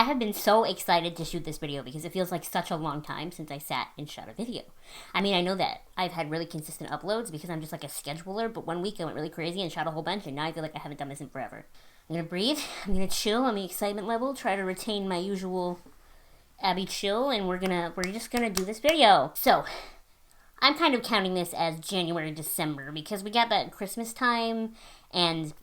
I have been so excited to shoot this video because it feels like such a long time since I sat and shot a video. I mean, I know that I've had really consistent uploads because I'm just like a scheduler, but one week I went really crazy and shot a whole bunch, and now I feel like I haven't done this in forever. I'm gonna breathe, I'm gonna chill on the excitement level, try to retain my usual Abby chill, and we're just gonna do this video. So, I'm kind of counting this as January, December, because we got that Christmas time, and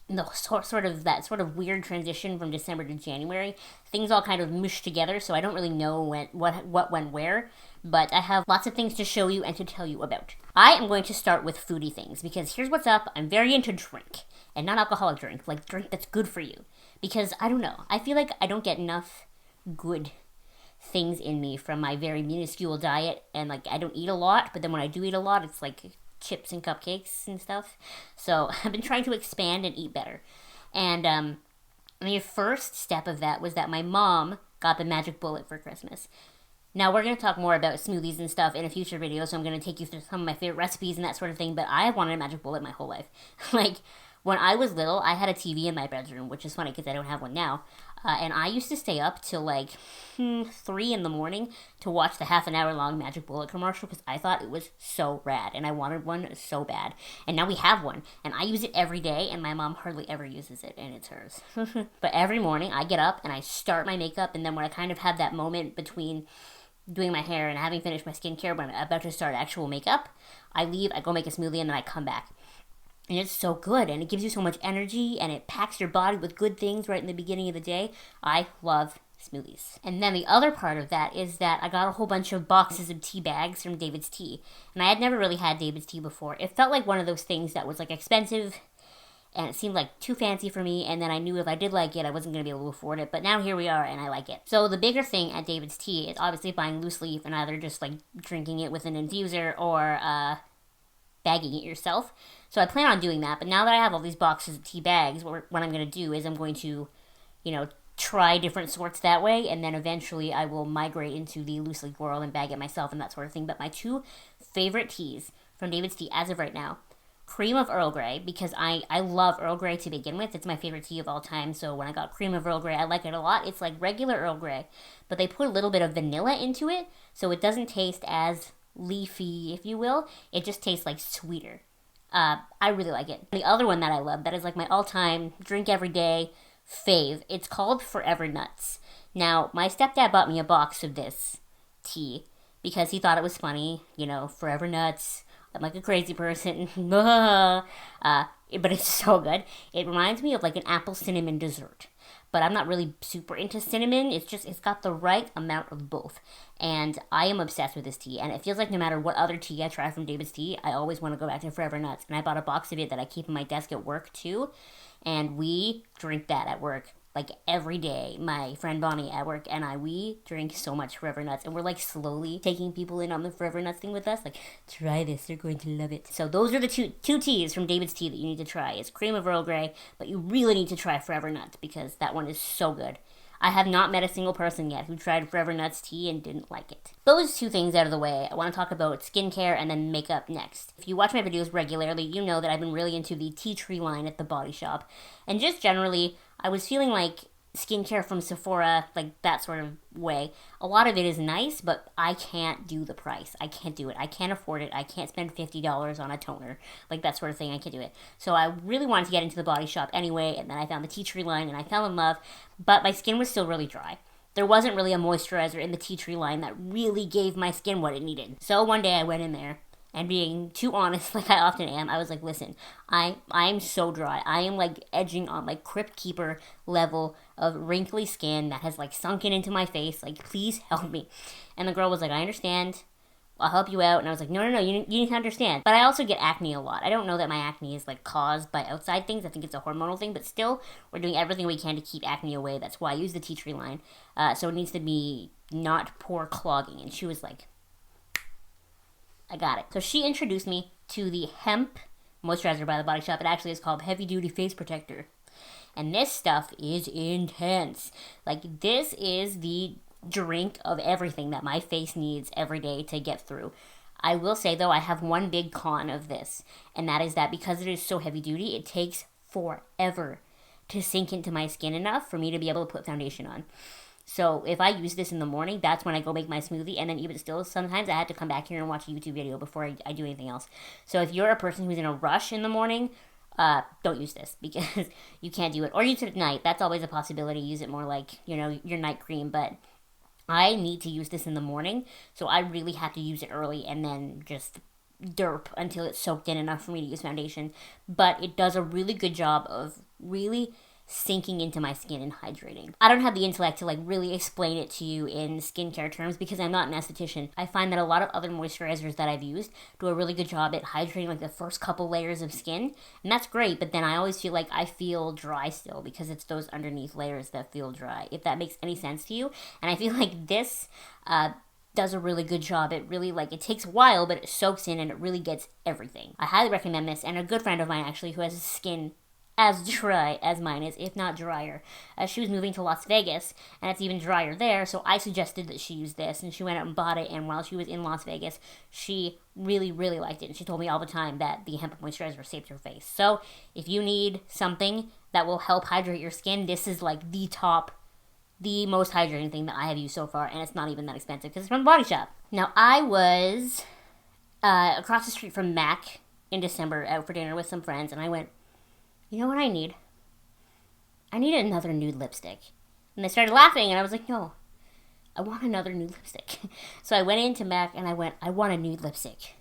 the sort of weird transition from December to January, things all kind of mushed together, so I don't really know what went where, but I have lots of things to show you and to tell you about. I am going to start with foodie things, because here's what's up. I'm very into drink, and non-alcoholic drink, like drink that's good for you, because I don't know, I feel like I don't get enough good things in me from my very minuscule diet, and like I don't eat a lot, but then when I do eat a lot, it's like chips and cupcakes and stuff. So I've been trying to expand and eat better. And the first step of that was that my mom got the Magic Bullet for Christmas. Now we're going to talk more about smoothies and stuff in a future video, so I'm going to take you through some of my favorite recipes and that sort of thing, but I have wanted a Magic Bullet my whole life. Like, when I was little, I had a TV in my bedroom, which is funny because I don't have one now. And I used to stay up till like 3 in the morning to watch the half-an-hour-long Magic Bullet commercial because I thought it was so rad, and I wanted one so bad. And now we have one, and I use it every day, and my mom hardly ever uses it, and it's hers. But every morning, I get up, and I start my makeup, and then when I kind of have that moment between doing my hair and having finished my skincare when I'm about to start actual makeup, I leave, I go make a smoothie, and then I come back. And it's so good, and it gives you so much energy, and it packs your body with good things right in the beginning of the day. I love smoothies. And then the other part of that is that I got a whole bunch of boxes of tea bags from David's Tea. And I had never really had David's Tea before. It felt like one of those things that was like expensive, and it seemed like too fancy for me, and then I knew if I did like it, I wasn't going to be able to afford it, but now here we are, and I like it. So the bigger thing at David's Tea is obviously buying loose leaf and either just like drinking it with an infuser or bagging it yourself. So I plan on doing that, but now that I have all these boxes of tea bags, what I'm going to do is I'm going to, try different sorts that way, and then eventually I will migrate into the loose leaf world and bag it myself and that sort of thing. But my two favorite teas from David's Tea as of right now, Cream of Earl Grey, because I love Earl Grey to begin with. It's my favorite tea of all time, so when I got Cream of Earl Grey, I like it a lot. It's like regular Earl Grey, but they put a little bit of vanilla into it, so it doesn't taste as leafy, if you will. It just tastes like sweeter. I really like it. The other one that I love, that is like my all-time drink every day fave, it's called Forever Nuts. Now, my stepdad bought me a box of this tea because he thought it was funny, Forever Nuts. I'm like a crazy person. But it's so good. It reminds me of like an apple cinnamon dessert. But I'm not really super into cinnamon. It's got the right amount of both. And I am obsessed with this tea. And it feels like no matter what other tea I try from David's Tea, I always want to go back to Forever Nuts. And I bought a box of it that I keep in my desk at work too. And we drink that at work like every day. My friend Bonnie at work and we drink so much Forever Nuts, and we're like slowly taking people in on the Forever Nuts thing with us. Like, try this, you're going to love it. So those are the two teas from David's Tea that you need to try. It's Cream of Earl Grey, but you really need to try Forever Nuts because that one is so good. I have not met a single person yet who tried Forever Nuts tea and didn't like it. Those two things out of the way, I want to talk about skincare and then makeup next. If you watch my videos regularly, you know that I've been really into the tea tree line at the Body Shop. And just generally, I was feeling like skincare from Sephora, like that sort of way, a lot of it is nice, but I can't do the price. I can't do it. I can't afford it. I can't spend $50 on a toner, like that sort of thing. I can't do it. So I really wanted to get into the Body Shop anyway, and then I found the tea tree line and I fell in love, but my skin was still really dry. There wasn't really a moisturizer in the tea tree line that really gave my skin what it needed. So one day I went in there, and being too honest, like I often am, I was like, listen, I'm so dry. I am like edging on like Crypt Keeper level of wrinkly skin that has like sunken into my face. Like, please help me. And the girl was like, I understand. I'll help you out. And I was like, no, you need to understand. But I also get acne a lot. I don't know that my acne is like caused by outside things. I think it's a hormonal thing. But still, we're doing everything we can to keep acne away. That's why I use the tea tree line. So it needs to be not pore clogging. And she was like, I got it. So she introduced me to the hemp moisturizer by the Body Shop. It actually is called Heavy Duty Face Protector. And this stuff is intense. Like, this is the drink of everything that my face needs every day to get through. I will say, though, I have one big con of this. And that is that because it is so heavy duty, it takes forever to sink into my skin enough for me to be able to put foundation on. So if I use this in the morning, that's when I go make my smoothie. And then even still, sometimes I have to come back here and watch a YouTube video before I do anything else. So if you're a person who's in a rush in the morning, don't use this because you can't do it. Or use it at night. That's always a possibility. Use it more like, your night cream. But I need to use this in the morning. So I really have to use it early and then just derp until it's soaked in enough for me to use foundation. But it does a really good job of really sinking into my skin and hydrating. I don't have the intellect to really explain it to you in skincare terms because I'm not an esthetician. I find that a lot of other moisturizers that I've used do a really good job at hydrating the first couple layers of skin, and that's great, but then I always feel like I feel dry still because it's those underneath layers that feel dry, if that makes any sense to you. And I feel like this does a really good job. It really it takes a while, but it soaks in and it really gets everything. I highly recommend this, and a good friend of mine actually who has skin as dry as mine is, if not drier. She was moving to Las Vegas, and it's even drier there, so I suggested that she use this, and she went out and bought it, and while she was in Las Vegas, she really, really liked it, and she told me all the time that the hemp moisturizer saved her face. So, if you need something that will help hydrate your skin, this is the most hydrating thing that I have used so far, and it's not even that expensive, because it's from the Body Shop. Now, I was across the street from MAC in December, out for dinner with some friends, and I went, you know what I need? I need another nude lipstick. And they started laughing, and I was like, no, I want another nude lipstick. So I went into MAC, and I went, I want a nude lipstick.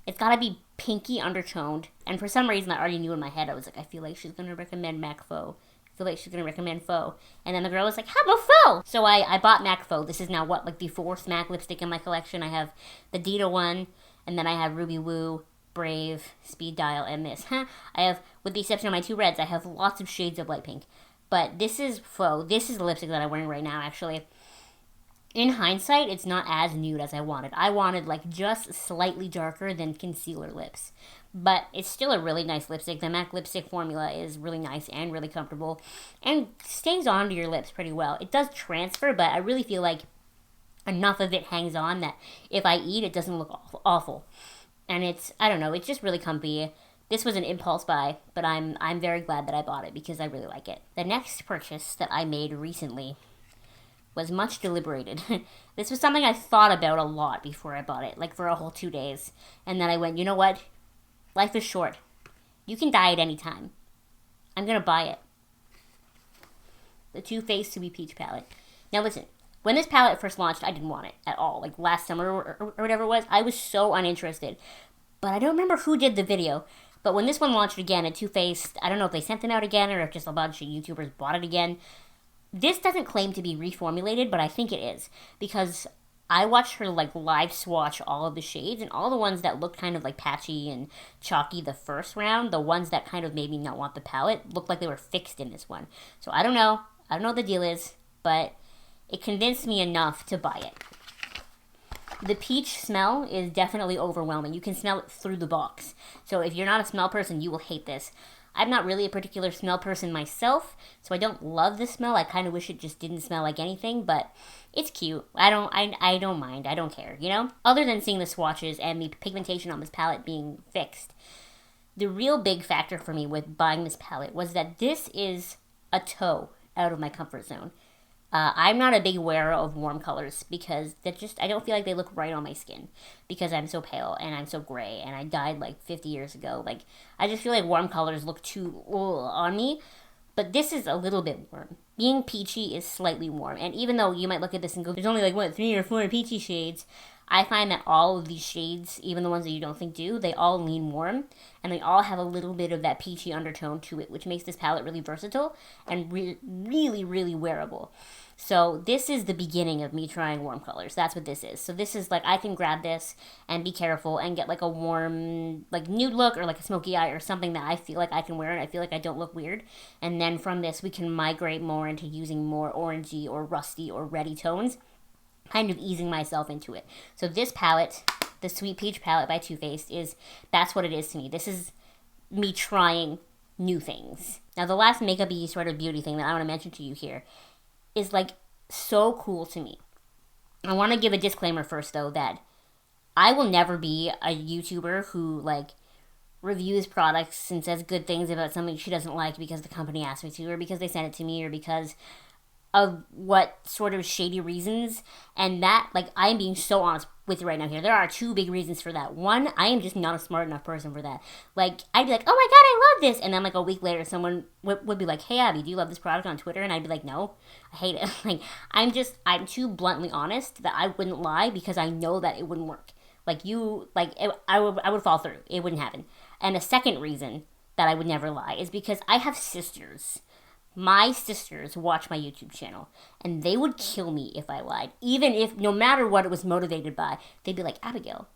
It's gotta be pinky undertoned. And for some reason, I already knew in my head, I was like, I feel like she's gonna recommend MAC Faux. I feel like she's gonna recommend Faux. And then the girl was like, how about Faux? So I bought MAC Faux. This is now the fourth MAC lipstick in my collection. I have the Dita one, and then I have Ruby Woo, Brave, Speed Dial, and this. I have, with the exception of my two reds, I have lots of shades of light pink. But this is Faux. This is the lipstick that I'm wearing right now, actually. In hindsight, it's not as nude as I wanted. I wanted, just slightly darker than concealer lips. But it's still a really nice lipstick. The MAC lipstick formula is really nice and really comfortable. And stays onto your lips pretty well. It does transfer, but I really feel like enough of it hangs on that if I eat, it doesn't look awful. And it's just really comfy. This was an impulse buy, but I'm very glad that I bought it because I really like it. The next purchase that I made recently was much deliberated. This was something I thought about a lot before I bought it, for a whole 2 days. And then I went, you know what? Life is short. You can die at any time. I'm gonna buy it. The Too Faced Sweet Peach palette. Now listen, when this palette first launched, I didn't want it at all. Last summer or whatever it was, I was so uninterested. But I don't remember who did the video. But when this one launched again at Too Faced, I don't know if they sent them out again or if just a bunch of YouTubers bought it again. This doesn't claim to be reformulated, but I think it is. Because I watched her live swatch all of the shades, and all the ones that looked kind of patchy and chalky the first round, the ones that kind of made me not want the palette, looked like they were fixed in this one. So I don't know. I don't know what the deal is, but it convinced me enough to buy it. The peach smell is definitely overwhelming. You can smell it through the box. So if you're not a smell person, you will hate this. I'm not really a particular smell person myself, so I don't love the smell. I kind of wish it just didn't smell like anything, but it's cute. I don't mind. I don't care, Other than seeing the swatches and the pigmentation on this palette being fixed, the real big factor for me with buying this palette was that this is a toe out of my comfort zone. I'm not a big wearer of warm colors because I don't feel like they look right on my skin because I'm so pale and I'm so gray and I died 50 years ago. I just feel like warm colors look too on me, but this is a little bit warm. Being peachy is slightly warm, and even though you might look at this and go, there's only 3 or 4 peachy shades, I find that all of these shades, even the ones that you don't think do, they all lean warm, and they all have a little bit of that peachy undertone to it, which makes this palette really versatile and really, really wearable. So this is the beginning of me trying warm colors. That's what this is. So this is I can grab this and be careful and get a warm, nude look or a smoky eye or something that I feel like I can wear and I feel like I don't look weird. And then from this, we can migrate more into using more orangey or rusty or reddy tones, kind of easing myself into it. So this palette, the Sweet Peach palette by Too Faced, that's what it is to me. This is me trying new things. Now the last makeup-y sort of beauty thing that I want to mention to you here is so cool to me. I want to give a disclaimer first though that I will never be a YouTuber who reviews products and says good things about something she doesn't like because the company asked me to, or because they sent it to me, or because of what sort of shady reasons. And that, like, I'm being so honest with you right now here. There are two big reasons for that. One, I am just not a smart enough person for that. Like, I'd be like, oh my god, I love this. And then, like, a week later, someone would be like, hey, Abby, do you love this product on Twitter? And I'd be like, no, I hate it. Like, I'm too bluntly honest that I wouldn't lie because I know that it wouldn't work. I would fall through. It wouldn't happen. And the second reason that I would never lie is because I have sisters. My sisters watch my YouTube channel, and they would kill me if I lied. Even if, no matter what it was motivated by, they'd be like, Abigail,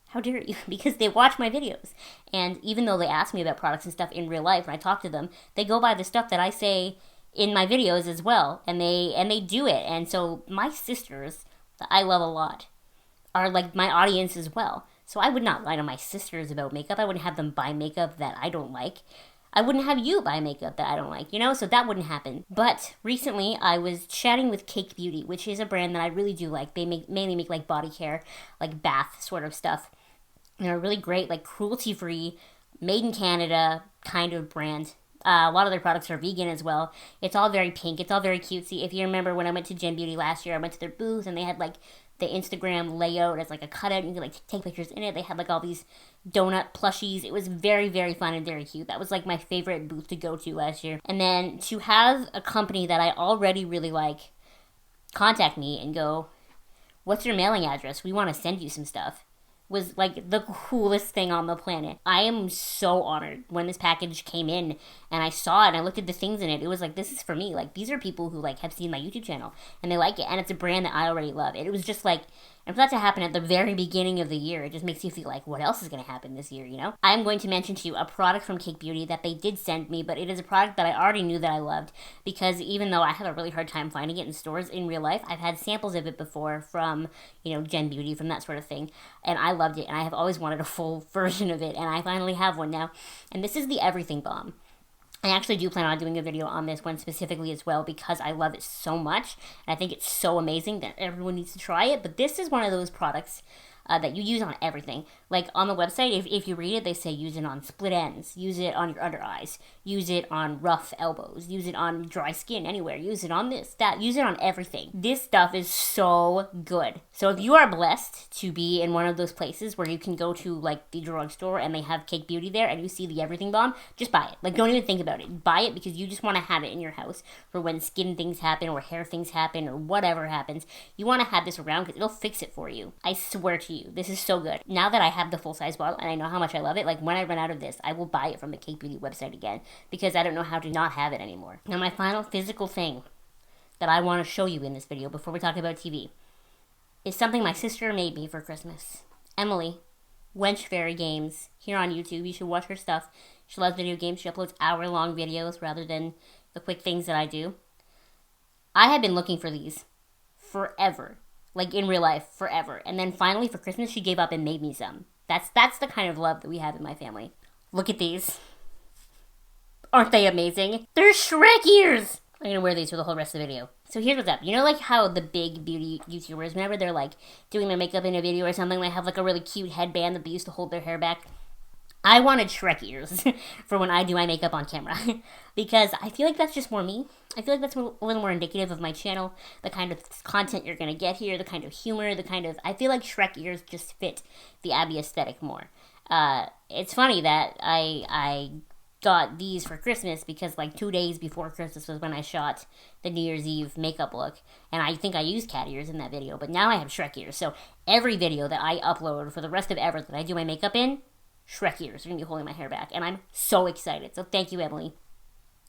how dare you? Because they watch my videos. And even though they ask me about products and stuff in real life, when I talk to them, they go by the stuff that I say in my videos as well, and they do it. And so my sisters, that I love a lot, are like my audience as well. So I would not lie to my sisters about makeup. I wouldn't have them buy makeup that I don't like. I wouldn't have you buy makeup that I don't like, so that wouldn't happen. But recently I was chatting with Cake Beauty, which is a brand that I really do like. They mainly make like body care, like bath sort of stuff. And they're really great, like cruelty-free, made in Canada kind of brand. A lot of their products are vegan as well. It's all very pink. It's all very cutesy. If you remember when I went to Gen Beauty last year, I went to their booth and they had like the Instagram layout as like a cutout. You could like take pictures in it. They had like all these donut plushies. It was very, very fun and very cute. That was like my favorite booth to go to last year. And then to have a company that I already really like contact me and go, what's your mailing address? We want to send you some stuff, was like the coolest thing on the planet. I am so honored when this package came in and I saw it and I looked at the things in it. It was like, this is for me. Like, these are people who like have seen my YouTube channel and they like it, and it's a brand that I already love. And it was just like, and for that to happen at the very beginning of the year, it just makes you feel like, what else is going to happen this year, I'm going to mention to you a product from Cake Beauty that they did send me, but it is a product that I already knew that I loved, because even though I have a really hard time finding it in stores in real life, I've had samples of it before from, Gen Beauty, from that sort of thing, and I loved it, and I have always wanted a full version of it, and I finally have one now, and this is the Everything Balm. I actually do plan on doing a video on this one specifically as well, because I love it so much, and I think it's so amazing that everyone needs to try it. But this is one of those products that you use on everything. Like on the website, if you read it, they say use it on split ends, use it on your under eyes, use it on rough elbows, use it on dry skin, anywhere, use it on this, that, use it on everything. This stuff is so good. So if you are blessed to be in one of those places where you can go to like the drugstore and they have Cake Beauty there and you see the Everything Balm, just buy it. Like, don't even think about it. Buy it because you just want to have it in your house for when skin things happen or hair things happen or whatever happens. You want to have this around because it'll fix it for you. I swear to you, this is so good. Now that I have the full-size bottle and I know how much I love it, like when I run out of this, I will buy it from the Cake Beauty website again because I don't know how to not have it anymore. Now, my final physical thing that I want to show you in this video before we talk about TV is something my sister made me for Christmas. Emily, Wench Fairy Games, here on YouTube. You should watch her stuff. She loves video games. She uploads hour-long videos rather than the quick things that I do. I have been looking for these forever. Like, in real life, forever. And then finally, for Christmas, she gave up and made me some. That's the kind of love that we have in my family. Look at these. Aren't they amazing? They're Shrek ears! I'm gonna wear these for the whole rest of the video. So here's what's up. You know, like how the big beauty YouTubers, whenever they're like doing their makeup in a video or something, they have like a really cute headband that they used to hold their hair back? I wanted Shrek ears for when I do my makeup on camera because I feel like that's just more me. I feel like that's a little more indicative of my channel, the kind of content you're going to get here, the kind of humor, I feel like Shrek ears just fit the Abby aesthetic more. It's funny that I got these for Christmas because like 2 days before Christmas was when I shot the New Year's Eve makeup look, and I think I used cat ears in that video, but now I have Shrek ears. So every video that I upload for the rest of ever that I do my makeup in, Shrek ears are going to be holding my hair back, and I'm so excited. So thank you, Emily.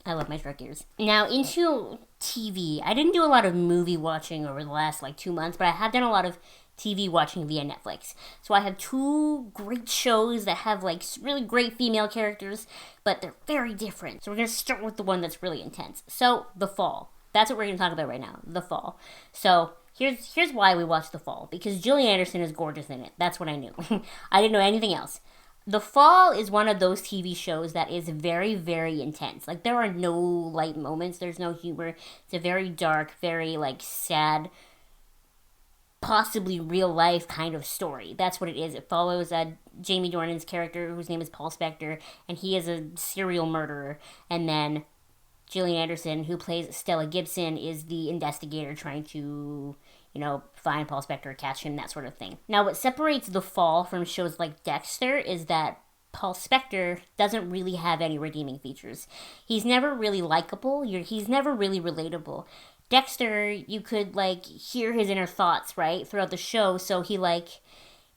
I love my Shrek ears. Now, into TV. I didn't do a lot of movie watching over the last, 2 months, but I have done a lot of TV watching via Netflix. So I have 2 great shows that have, really great female characters, but they're very different. So we're going to start with the one that's really intense. So, The Fall. That's what we're going to talk about right now. The Fall. So, here's why we watched The Fall. Because Gillian Anderson is gorgeous in it. That's what I knew. I didn't know anything else. The Fall is one of those TV shows that is very, very intense. There are no light moments. There's no humor. It's a very dark, very, sad possibly real life kind of story. That's what it is. It follows Jamie Dornan's character, whose name is Paul Spector, and he is a serial murderer. And then Gillian Anderson, who plays Stella Gibson, is the investigator trying to, find Paul Spector, catch him, that sort of thing. Now, what separates The Fall from shows like Dexter is that Paul Spector doesn't really have any redeeming features. He's never really likable. He's never really relatable. Dexter, you could, hear his inner thoughts, right, throughout the show, so he,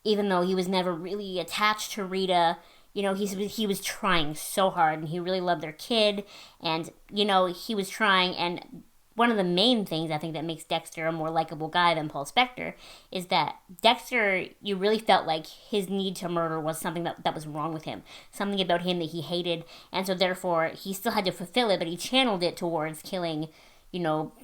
even though he was never really attached to Rita, he was trying so hard, and he really loved their kid, and, he was trying, and one of the main things I think that makes Dexter a more likable guy than Paul Spector is that Dexter, you really felt like his need to murder was something that was wrong with him, something about him that he hated, and so therefore he still had to fulfill it, but he channeled it towards killing,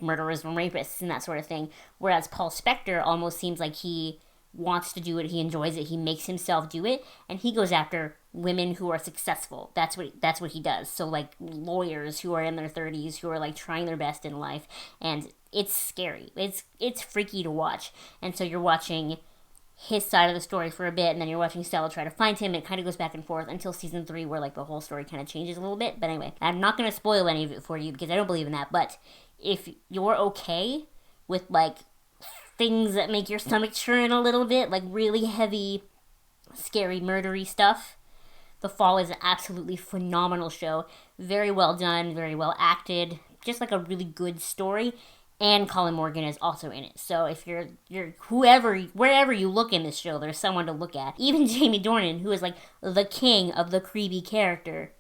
murderers and rapists and that sort of thing, whereas Paul Spector almost seems like he wants to do it, he enjoys it, he makes himself do it, and he goes after women who are successful. That's what he does. So lawyers who are in their 30s who are trying their best in life, and it's scary. It's freaky to watch. And so you're watching his side of the story for a bit, and then you're watching Stella try to find him. It kind of goes back and forth until season 3 where the whole story kind of changes a little bit. But anyway, I'm not going to spoil any of it for you because I don't believe in that, but if you're okay with things that make your stomach churn a little bit, really heavy, scary, murdery stuff, The Fall is an absolutely phenomenal show. Very well done, very well acted, just a really good story. And Colin Morgan is also in it. So if you're wherever you look in this show, there's someone to look at. Even Jamie Dornan, who is the king of the creepy character,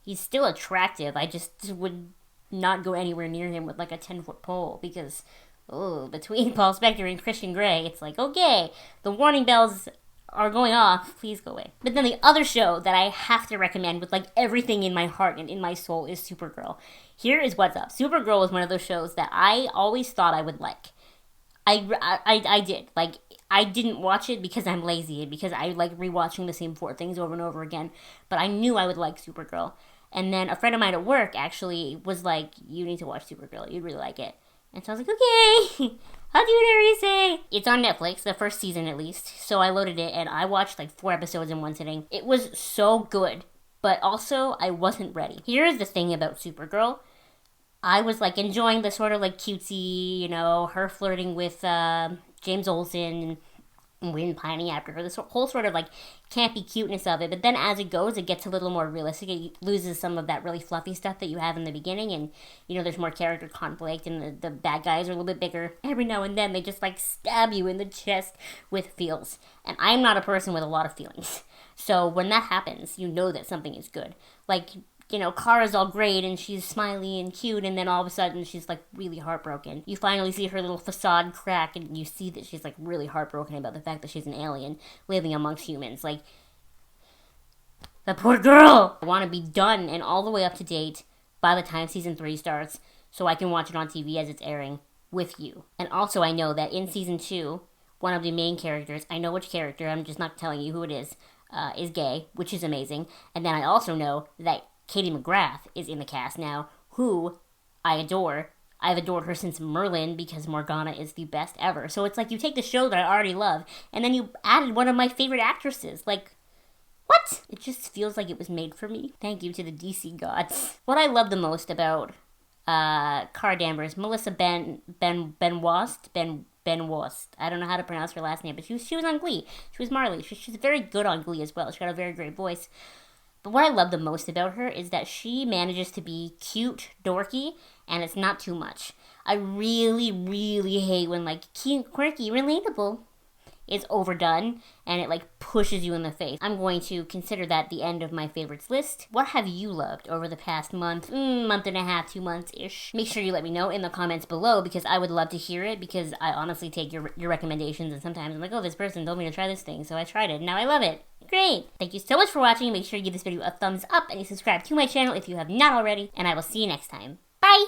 he's still attractive. I just would not go anywhere near him with a 10-foot pole because, between Paul Spector and Christian Grey, it's okay, the warning bells are going off, please go away. But then the other show that I have to recommend with everything in my heart and in my soul is Supergirl. Here is what's up. Supergirl was one of those shows that I always thought I would like. I did. I didn't watch it because I'm lazy and because I like rewatching the same 4 things over and over again, but I knew I would like Supergirl. And then a friend of mine at work actually was like, you need to watch Supergirl, you'd really like it. And so I was like, okay, I'll do whatever you say. It's on Netflix, the first season at least. So I loaded it and I watched 4 episodes in one sitting. It was so good, but also I wasn't ready. Here's the thing about Supergirl. I was enjoying the sort of cutesy, her flirting with James Olsen and Wynn pining after her. This whole sort of campy cuteness of it. But then as it goes, it gets a little more realistic. It loses some of that really fluffy stuff that you have in the beginning. And, there's more character conflict and the bad guys are a little bit bigger. Every now and then they just stab you in the chest with feels. And I'm not a person with a lot of feelings. So when that happens, you know that something is good. Kara's all great and she's smiley and cute, and then all of a sudden she's really heartbroken. You finally see her little facade crack and you see that she's really heartbroken about the fact that she's an alien living amongst humans. The poor girl! I want to be done and all the way up to date by the time season 3 starts so I can watch it on TV as it's airing with you. And also I know that in season 2, one of the main characters, I know which character, I'm just not telling you who it is gay, which is amazing. And then I also know that Katie McGrath is in the cast now, who I adore. I've adored her since Merlin because Morgana is the best ever. So it's you take the show that I already love, and then you added one of my favorite actresses. What? It just feels like it was made for me. Thank you to the DC gods. What I love the most about Cara Danvers, Melissa Benoist. I don't know how to pronounce her last name, but she was on Glee. She was Marley. She's very good on Glee as well. She got a very great voice. But what I love the most about her is that she manages to be cute, dorky, and it's not too much. I really, really hate when cute, quirky, relatable is overdone and it pushes you in the face. I'm going to consider that the end of my favorites list. What have you loved over the past month and a half, 2 months-ish? Make sure you let me know in the comments below because I would love to hear it because I honestly take your recommendations and sometimes I'm oh, this person told me to try this thing, so I tried it and now I love it. Great! Thank you so much for watching. Make sure you give this video a thumbs up and you subscribe to my channel if you have not already, and I will see you next time. Bye!